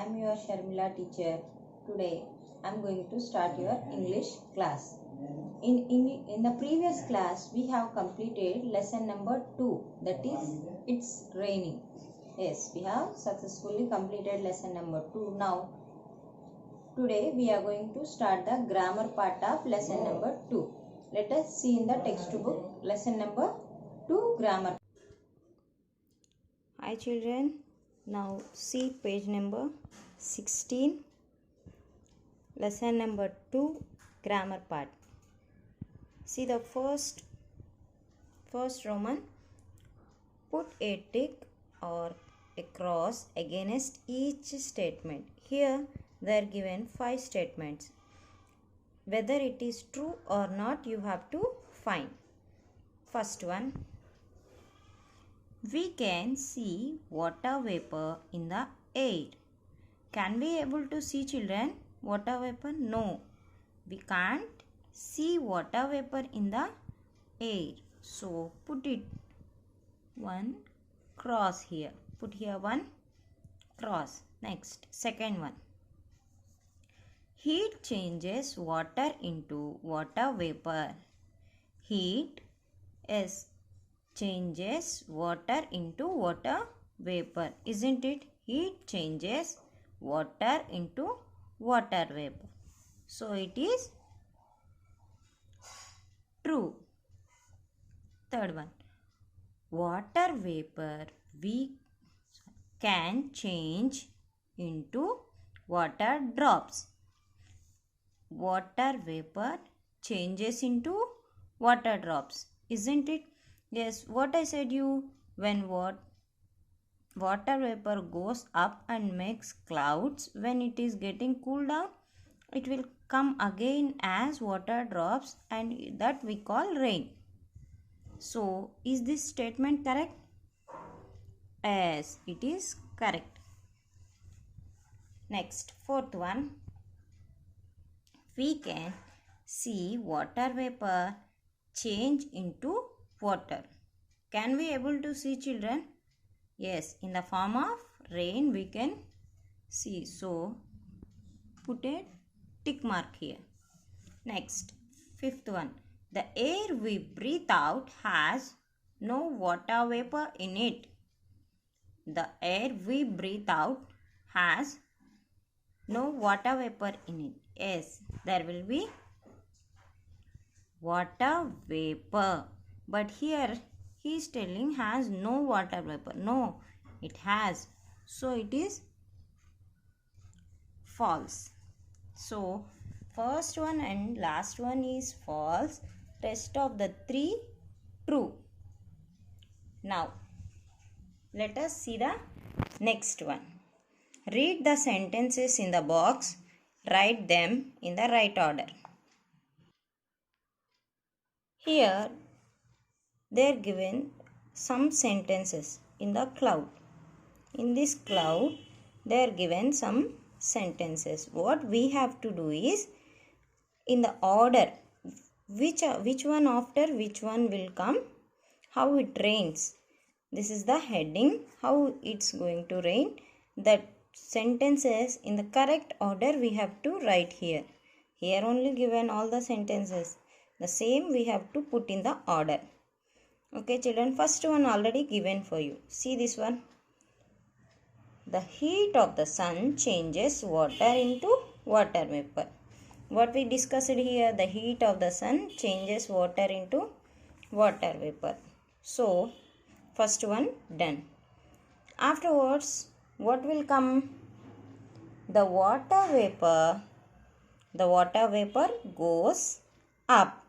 am your Sharmila teacher. Today I am going to start your English class. In the previous class we have completed lesson number 2, that is it's raining. Yes, we have successfully completed lesson number 2. Now today we are going to start the grammar part of lesson number 2. Let us see in the textbook lesson number 2 grammar. Hi children, now see page number 16, lesson number 2 grammar part. See the first Roman, put a tick or a cross against each statement. Here they are given 5 statements. Whether it is true or not you have to find. First one, we can see water vapor in the air. Can we able to see children water vapor? No, we can't see water vapor in the air. So put it one cross here. Put here one cross. Next, second one. Heat changes water into water vapor. Heat is changes water into water vapor. Isn't it? Heat changes water into water vapor. So it is true. Third one. Water vapor we can change into water drops. Water vapor changes into water drops. Isn't it? Yes, what I said you, when water vapor goes up and makes clouds, when it is getting cooled down, it will come again as water drops, and that we call rain. So, is this statement correct? Yes, it is correct. Next, fourth one. We can see water vapor change into water. Can we able to see children? Yes, in the form of rain we can see. So, put a tick mark here. Next, fifth one. The air we breathe out has no water vapor in it. The air we breathe out has no water vapor in it. Yes, there will be water vapor. But here he is telling has no water vapor. No, it has. So it is false. So first one and last one is false. Rest of the 3 true. Now let us see the next one. Read the sentences in the box. Write them in the right order. Here they are given some sentences in the cloud. In this cloud they are given some sentences. What we have to do is, in the order, which one after which one will come, how it rains. This is the heading, how it's going to rain. That sentences in the correct order we have to write here. Here only given all the sentences. The same we have to put in the order. Okay children, first one already given for you. See this one. The heat of the sun changes water into water vapor. What we discussed here, the heat of the sun changes water into water vapor. So, first one done. Afterwards, what will come? The water vapor goes up.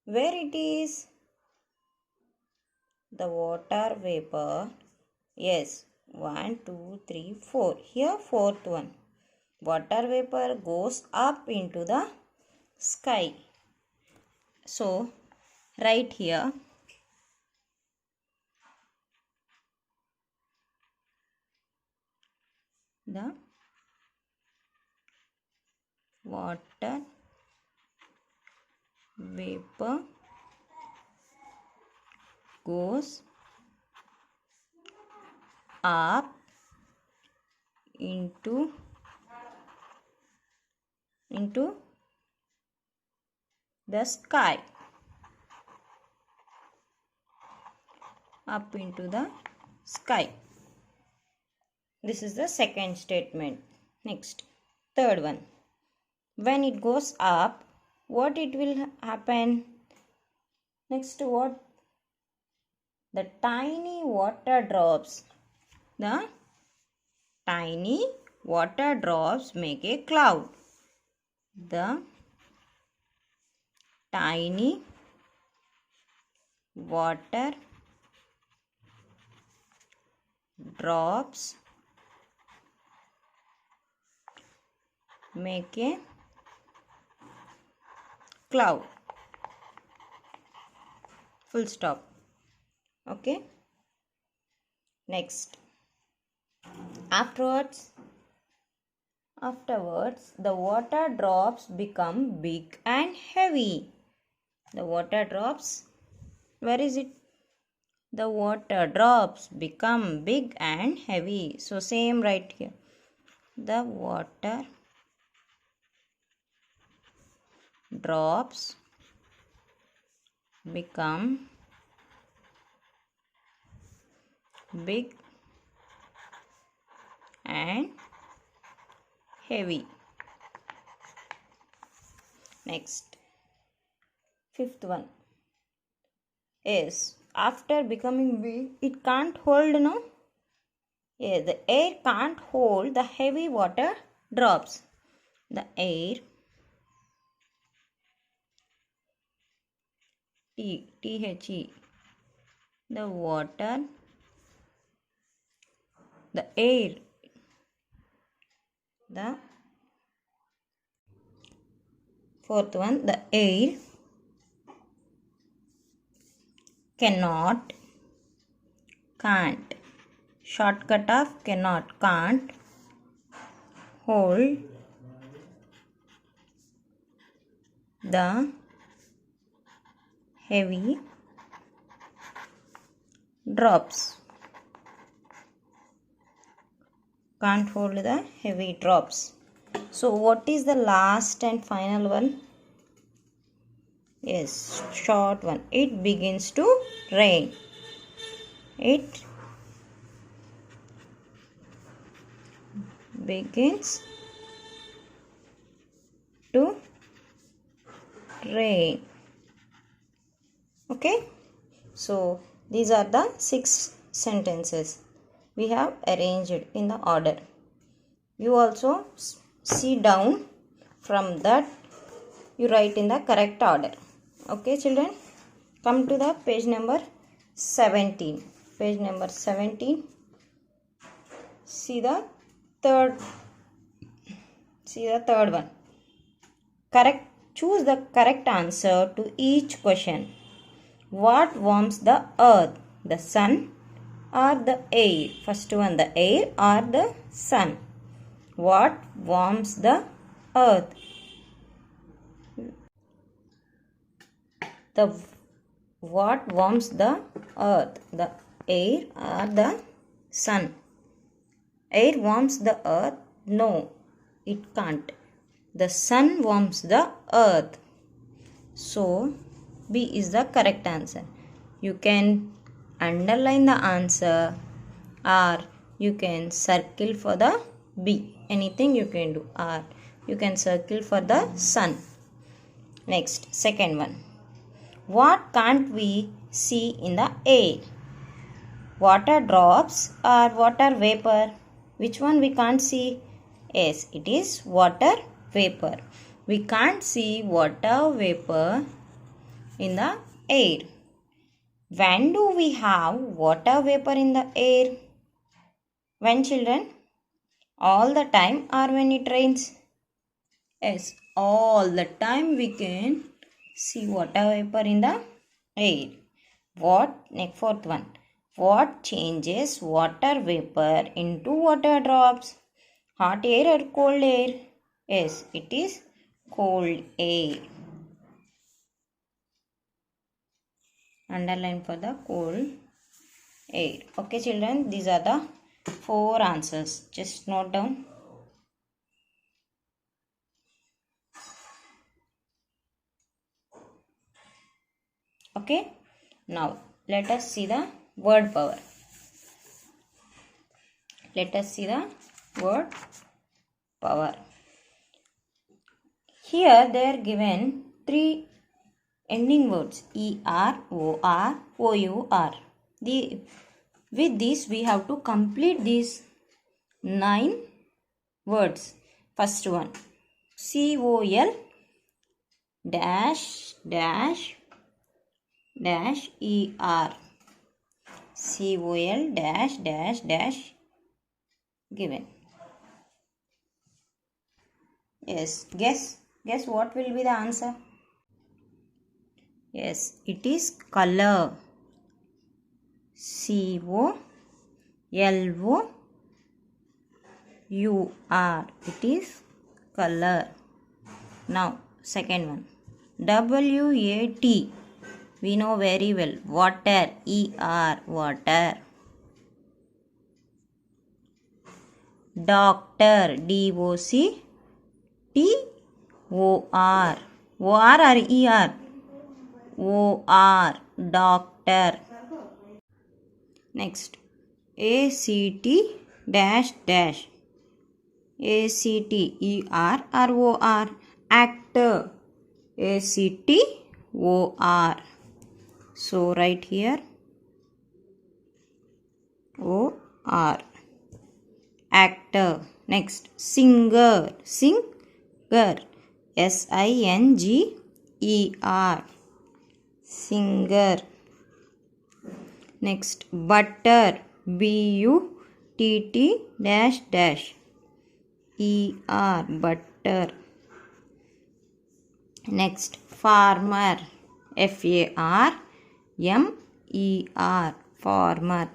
Where it is? The water vapor, yes, 1, 2, 3, 4. Here fourth one. Water vapor goes up into the sky. So, right here. The water vapor goes up into the sky, up into the sky. This is the second statement. Next, third one. When it goes up, what it will happen? Next, what? The tiny water drops. The tiny water drops make a cloud. The tiny water drops make a cloud. Full stop. Okay. Next. Afterwards, the water drops become big and heavy. The water drops, where is it? The water drops become big and heavy. So same right here. The water drops become big and heavy. Next, fifth one is after becoming big, it can't hold, no? Yeah, the air can't hold the heavy water drops. The air, T-H-E, the water, the air, the fourth one, the air cannot, can't, shortcut of cannot, can't hold the heavy drops. Can't hold the heavy drops. So what is the last and final one? Yes, short one. It begins to rain. It begins to rain. Okay. So these are the 6 sentences we have arranged in the order. You also see down, from that you write in the correct order. Okay children, come to the page number 17. Page number 17. See the third one. Correct. Choose the correct answer to each question. What warms the earth? The sun or the air? First one, the air or the sun? What warms the earth? What warms the earth? The air or the sun? Air warms the earth? No, it can't. The sun warms the earth. So B is the correct answer. You can underline the answer or you can circle for the B. Anything you can do, or you can circle for the sun. Next, second one. What can't we see in the air? Water drops or water vapor? Which one we can't see? Yes, it is water vapor. We can't see water vapor in the air. When do we have water vapor in the air? When, children? All the time or when it rains? Yes, all the time we can see water vapor in the air. Next, fourth one. What changes water vapor into water drops? Hot air or cold air? Yes, it is cold air. Underline for the cold air. Okay children, these are the 4 answers. Just note down. Okay. Now let us see the word power. Let us see the word power. Here they are given 3 ending words: er, or, our. With this we have to complete these 9 words. First one, col dash dash dash er. Col dash dash dash given. Yes, guess what will be the answer? Yes, it is color. COLOUR. It is color. Now, second one. WAT. We know very well. Water. ER. Water. Doctor. DOCTOR. OR or ER? OR. Doctor. Next, ACT dash dash. ACTER or OR? Actor. ACTOR. So write here OR. Actor. Next, singer. Singer. SINGER. Singer. Next, butter. BUTT dash dash. ER. Butter. Next, farmer. FARMER. Farmer.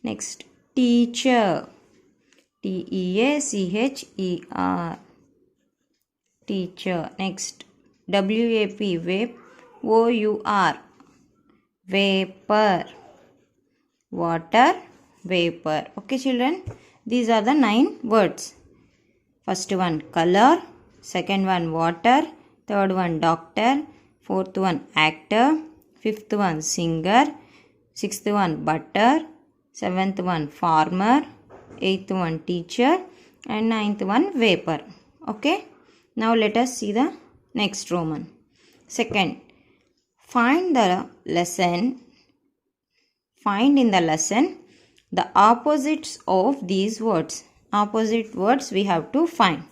Next, teacher. TEACHER. Teacher. Next, WAP. Vape. OUR. Vapor. Water. Vapor. Okay, children. These are the 9 words. First one, color. Second one, water. Third one, doctor. Fourth one, actor. Fifth one, singer. Sixth one, butter. Seventh one, farmer. Eighth one, teacher. And ninth one, vapor. Okay. Now let us see the next Roman. Second, find in the lesson the opposites of these words. Opposite words we have to find.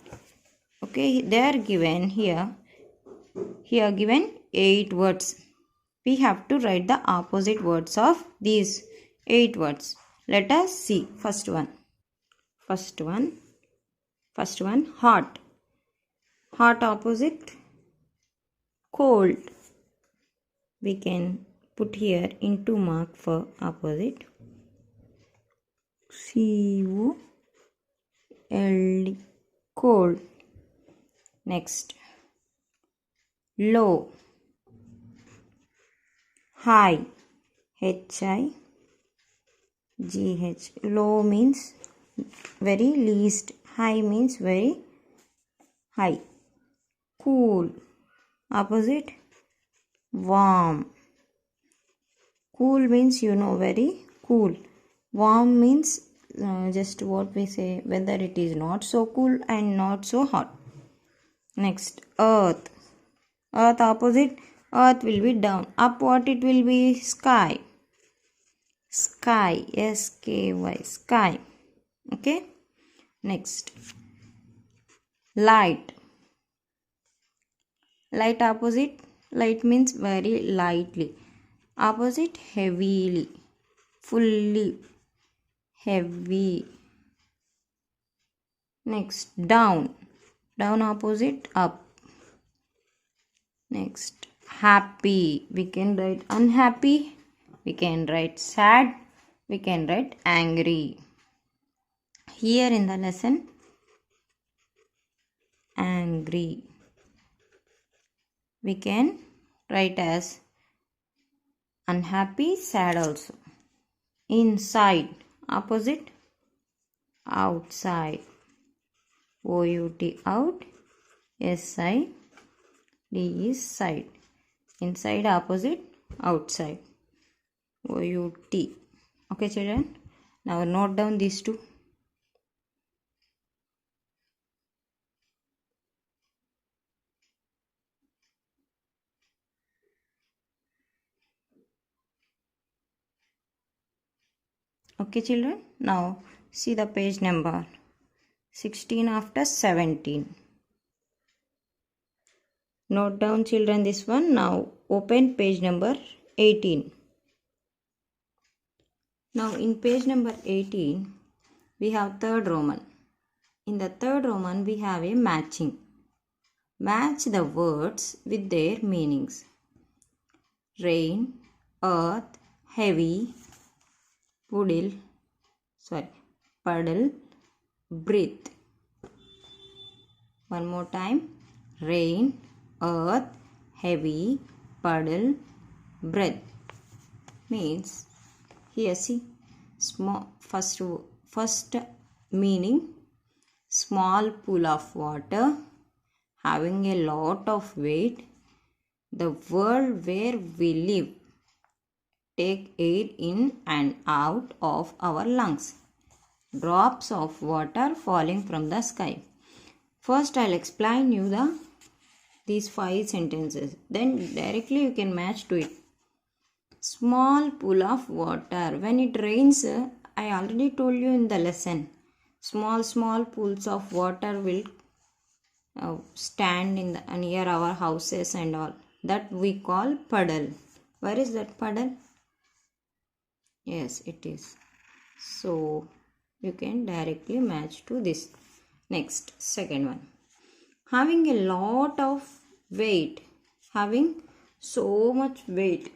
Okay, they are given here given 8 words. We have to write the opposite words of these 8 words. Let us see. First one, hot. Hot opposite, cold. We can put here into mark for opposite. COLD. Cold. Next, low. High. HIGH. Low means very least. High means very high. Cool. Opposite, warm. Cool means very cool. Warm means just what we say, whether it is not so cool and not so hot. Next, earth. Earth opposite, earth will be down. Up what it will be? Sky. Sky. SKY. Sky. Okay. Next, light. Light opposite, light means very lightly. Opposite, heavily. Fully. Heavy. Next, down. Down opposite, up. Next, happy. We can write unhappy. We can write sad. We can write angry. Here in the lesson, angry. We can write as unhappy, sad also. inside. Opposite, outside. O-U-T, out. S-I-D is side. Inside, opposite, outside. O-U-T. Okay, children. Now note down these two. Okay, children. Now see the page number 16 after 17. Note down, children, this one. Now open page number 18. Now in page number 18, we have third Roman. In the third Roman, we have a matching. Match the words with their meanings. Rain, earth, heavy, puddle, breath. One more time. Rain, earth, heavy, puddle, breath. Means, here see, small first meaning, small pool of water having a lot of weight. The world where we live. Take air in and out of our lungs. Drops of water falling from the sky. First I'll explain you these 5 sentences. Then directly you can match to it. Small pool of water. When it rains, I already told you in the lesson. Small pools of water will stand near our houses and all. That we call puddle. Where is that puddle? Yes, it is. So you can directly match to this. Next, second one. Having a lot of weight. Having so much weight.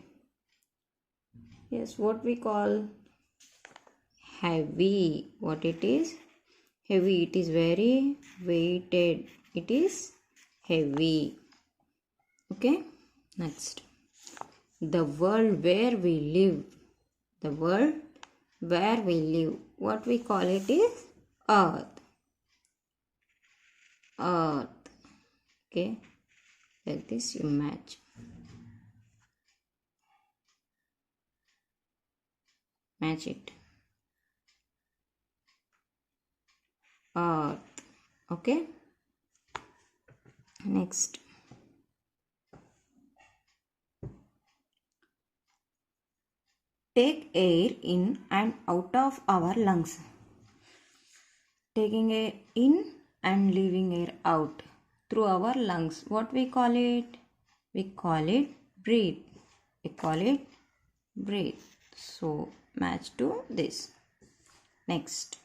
Yes, what we call heavy. What it is? Heavy. It is very weighted. It is heavy. Okay. Next. The world where we live. The world where we live. What we call it is earth. Earth. Okay. Like this you match. Match it. Earth. Okay. Next. Take air in and out of our lungs. Taking air in and leaving air out through our lungs. What we call it? We call it breathe. We call it breathe. So match to this. Next.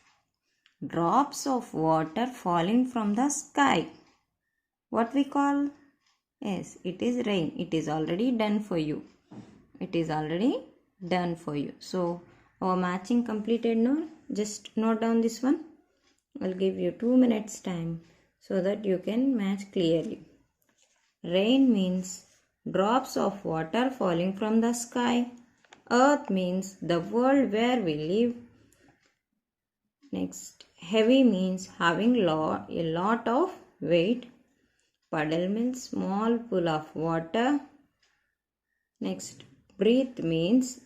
Drops of water falling from the sky. What we call? Yes, it is rain. It is already done for you. It is already done for you. So our matching completed now. Just note down this one. I'll give you 2 minutes time so that you can match clearly. Rain means drops of water falling from the sky. Earth means the world where we live. Next, heavy means having a lot of weight. Puddle means small pool of water. Next, breathe means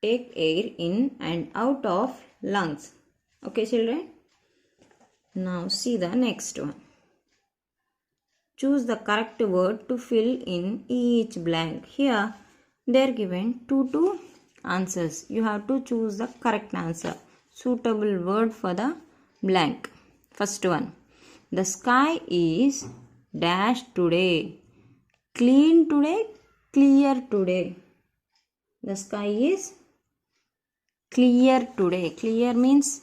take air in and out of lungs. Okay, children? Now see the next one. Choose the correct word to fill in each blank. Here they are given two answers. You have to choose the correct answer. Suitable word for the blank. First one. The sky is dash today. Clean today. Clear today. The sky is clear today. Clear means,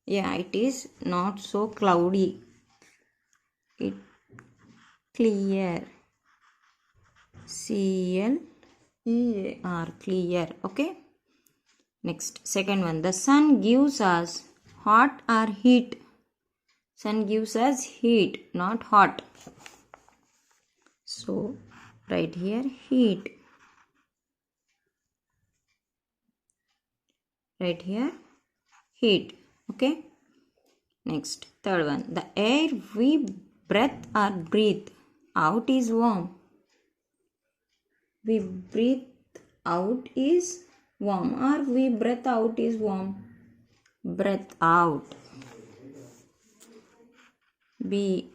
yeah, it is not so cloudy. It clear. C-L-E-A-R. Clear. Okay. Next, second one. The sun gives us hot or heat. Sun gives us heat, not hot. So, right here, heat. Write here heat. Okay. Next, third one. The air we breathe out is warm. We breathe out is warm, or we breath out is warm. Breath out. BREATH.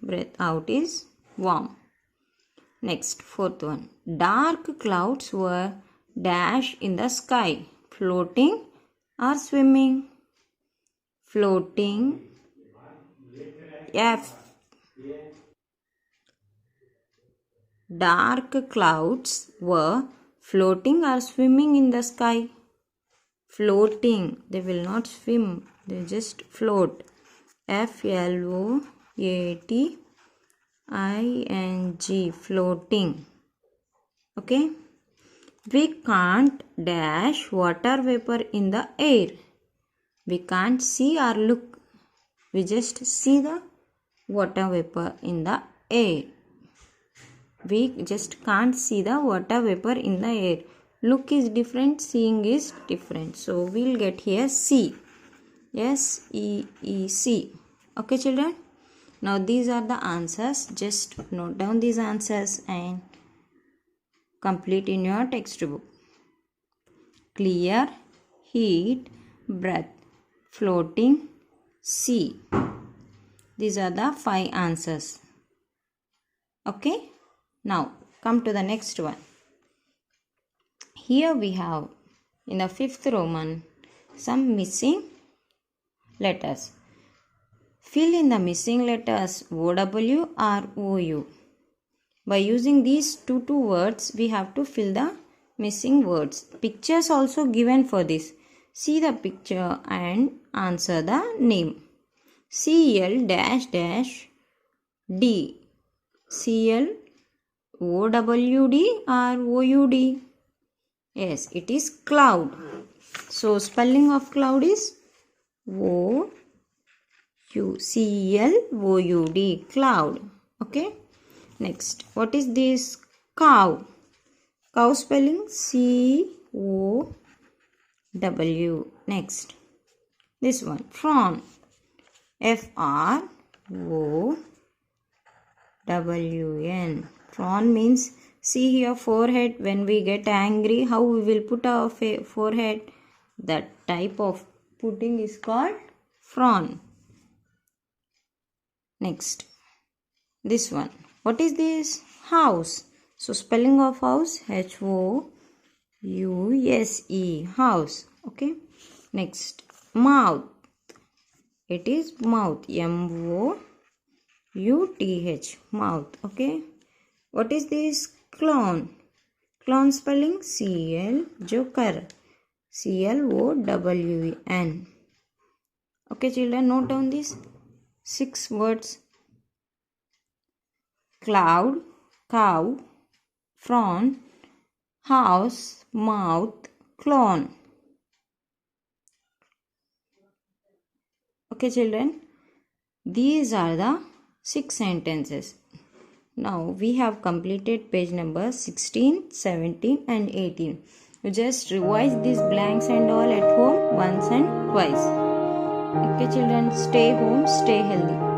Breath out is warm. Next, fourth one. Dark clouds were dash in the sky. Floating or swimming? Floating. F. Dark clouds were floating or swimming in the sky? Floating. They will not swim. They just float. FLOATING. Floating. Okay. We can't dash water vapor in the air. We can't see or look. We just see the water vapor in the air. We just can't see the water vapor in the air. Look is different, seeing is different. So we'll get here C. SEEC. Okay, children. Now these are the answers. Just note down these answers and complete in your textbook. Clear, heat, breath, floating, sea. These are the 5 answers. Okay. Now come to the next one. Here we have in the 5th Roman some missing letters. Fill in the missing letters OW or OU. By using these two words, we have to fill the missing words. Pictures also given for this. See the picture and answer the name. CL dash dash D. CL OWD or OUD? Yes, it is cloud. So spelling of cloud is CLOUD, cloud. Okay. Next, what is this? Cow. Cow spelling COW. Next, this one, prawn. FROWN. Prawn means, see here forehead. When we get angry, how we will put our forehead? That type of putting is called prawn. Next, this one. What is this? House. So spelling of house, HOUSE, house. Okay. Next, mouth. It is mouth, MOUTH, mouth. Okay. What is this? Clown. Clown spelling CL, joker, CLOWN. Okay, children, note down these 6 words. Cloud, cow, prawn, house, mouth, clown. Okay, children, these are the 6 sentences. Now we have completed page number 16, 17 and 18. You just revise these blanks and all at home once and twice. Okay, children, stay home, stay healthy.